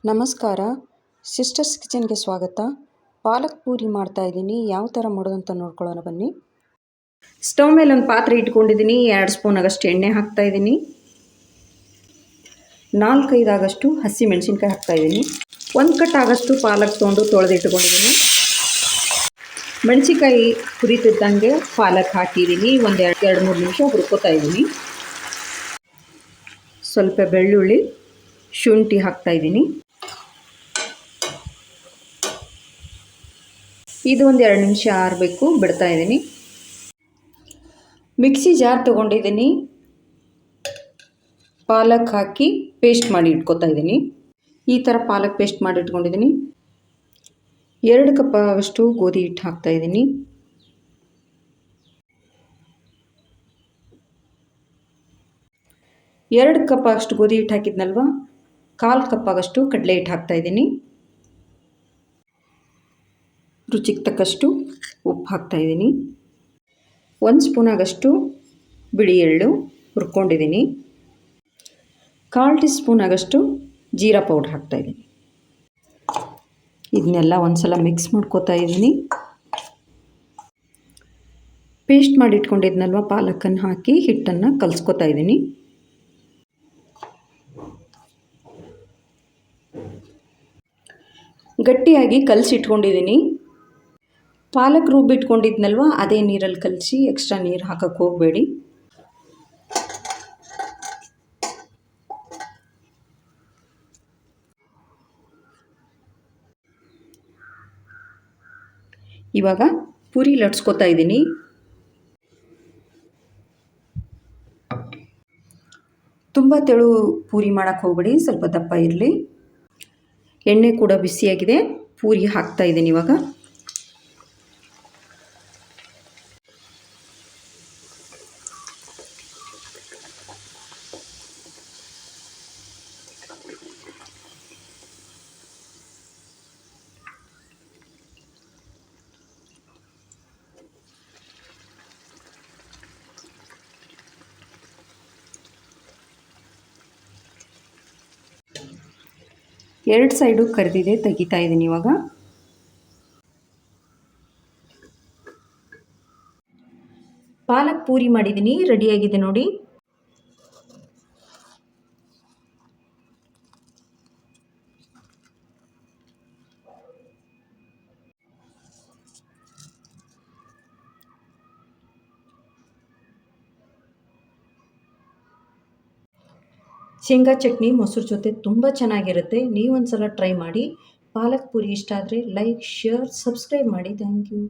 ನಮಸ್ಕಾರ, ಸಿಸ್ಟರ್ಸ್ ಕಿಚನ್ಗೆ ಸ್ವಾಗತ. ಪಾಲಕ್ ಪೂರಿ ಮಾಡ್ತಾಯಿದ್ದೀನಿ. ಯಾವ ಥರ ಮಾಡೋದಂತ ನೋಡ್ಕೊಳ್ಳೋಣ ಬನ್ನಿ. ಸ್ಟವ್ ಮೇಲೆ ಒಂದು ಪಾತ್ರೆ ಇಟ್ಕೊಂಡಿದ್ದೀನಿ. 2 ಸ್ಪೂನ್ ಆಗಷ್ಟು ಎಣ್ಣೆ ಹಾಕ್ತಾಯಿದ್ದೀನಿ. 4-5 ಆಗಷ್ಟು ಹಸಿ ಮೆಣಸಿನ್ಕಾಯಿ ಹಾಕ್ತಾಯಿದ್ದೀನಿ. 1 ಕಟ್ ಆಗಷ್ಟು ಪಾಲಕ್ ತೊಗೊಂಡು ತೊಳೆದಿಟ್ಕೊಂಡಿದ್ದೀನಿ. ಮೆಣಸಿನ್ಕಾಯಿ ಹುರಿತಿದ್ದಂಗೆ ಪಾಲಕ್ ಹಾಕಿದ್ದೀನಿ. ಒಂದು 2-3 ನಿಮಿಷ ಹುರ್ಕೋತಾ ಇದ್ದೀನಿ. ಸ್ವಲ್ಪ ಬೆಳ್ಳುಳ್ಳಿ, ಶುಂಠಿ ಹಾಕ್ತಾಯಿದ್ದೀನಿ. ಇದು ಒಂದು 2 ನಿಮಿಷ ಆರಬೇಕು, ಬಿಡ್ತಾ ಇದ್ದೀನಿ. ಮಿಕ್ಸಿ ಜಾರ್ ತೊಗೊಂಡಿದ್ದೀನಿ. ಪಾಲಕ್ ಹಾಕಿ ಪೇಸ್ಟ್ ಮಾಡಿ ಇಟ್ಕೊತಾ ಇದ್ದೀನಿ. ಈ ಥರ ಪಾಲಕ್ ಪೇಸ್ಟ್ ಮಾಡಿ ಇಟ್ಕೊಂಡಿದ್ದೀನಿ. 2 ಕಪ್ ಆಗಷ್ಟು ಗೋಧಿ ಹಿಟ್ಟು ಹಾಕ್ತಾ ಇದ್ದೀನಿ. ಎರಡು ಕಪ್ ಆಗಷ್ಟು ಗೋಧಿ ಹಿಟ್ಟು ಹಾಕಿದ್ನಲ್ವ, 1/4 ಕಪ್ ಆಗಷ್ಟು ಕಡಲೆ ಹಿಟ್ಟು ಹಾಕ್ತಾ ಇದ್ದೀನಿ. ರುಚಿಗೆ ತಕ್ಕಷ್ಟು ಉಪ್ಪು ಹಾಕ್ತಾಯಿದ್ದೀನಿ. 1 ಸ್ಪೂನ್ ಆಗಷ್ಟು ಬಿಳಿ ಎಳ್ಳು ಹುರ್ಕೊಂಡಿದ್ದೀನಿ. 1/4 ಟೀ ಸ್ಪೂನ್ ಆಗಷ್ಟು ಜೀರಾ ಪೌಡ್ರ್ ಹಾಕ್ತಾಯಿದ್ದೀನಿ. ಇದನ್ನೆಲ್ಲ ಒಂದು ಸಲ ಮಿಕ್ಸ್ ಮಾಡ್ಕೋತಾ ಇದ್ದೀನಿ. ಪೇಸ್ಟ್ ಮಾಡಿ ಇಟ್ಕೊಂಡಿದ್ನಲ್ವ ಪಾಲಕನ್ನು ಹಾಕಿ ಹಿಟ್ಟನ್ನು ಕಲಿಸ್ಕೊತಾ ಇದ್ದೀನಿ. ಗಟ್ಟಿಯಾಗಿ ಕಲಸಿಟ್ಕೊಂಡಿದ್ದೀನಿ. ಪಾಲಕ್ ರುಬ್ಬಿಟ್ಕೊಂಡಿದ್ನಲ್ವ ಅದೇ ನೀರಲ್ಲಿ ಕಲಸಿ, ಎಕ್ಸ್ಟ್ರಾ ನೀರು ಹಾಕಕ್ಕೆ ಹೋಗಬೇಡಿ. ಇವಾಗ ಪೂರಿ ಲಟ್ಸ್ಕೊತಾ ಇದ್ದೀನಿ. ತುಂಬ ತೆಳು ಪೂರಿ ಮಾಡೋಕ್ಕೆ ಹೋಗಬೇಡಿ, ಸ್ವಲ್ಪ ದಪ್ಪ ಇರಲಿ. ಎಣ್ಣೆ ಕೂಡ ಬಿಸಿಯಾಗಿದೆ. ಪೂರಿ ಹಾಕ್ತಾ ಇದ್ದೀನಿ ಇವಾಗ. ಎರಡು ಸೈಡು ಕರೆದಿದೆ, ತೆಗಿತಾ ಇದ್ದೀನಿ ಇವಾಗ. ಪಾಲಕ್ ಪೂರಿ ಮಾಡಿದ್ದೀನಿ, ರೆಡಿಯಾಗಿದೆ ನೋಡಿ. ಶೇಂಗಾ ಚಟ್ನಿ ಮೊಸರು ಜೊತೆ ತುಂಬ ಚೆನ್ನಾಗಿರುತ್ತೆ. ನೀವೊಂದು ಸಲ ಟ್ರೈ ಮಾಡಿ. ಪಾಲಕ್ ಪೂರಿ ಇಷ್ಟ ಆದರೆ ಲೈಕ್, ಶೇರ್, ಸಬ್ಸ್ಕ್ರೈಬ್ ಮಾಡಿ. Thank you.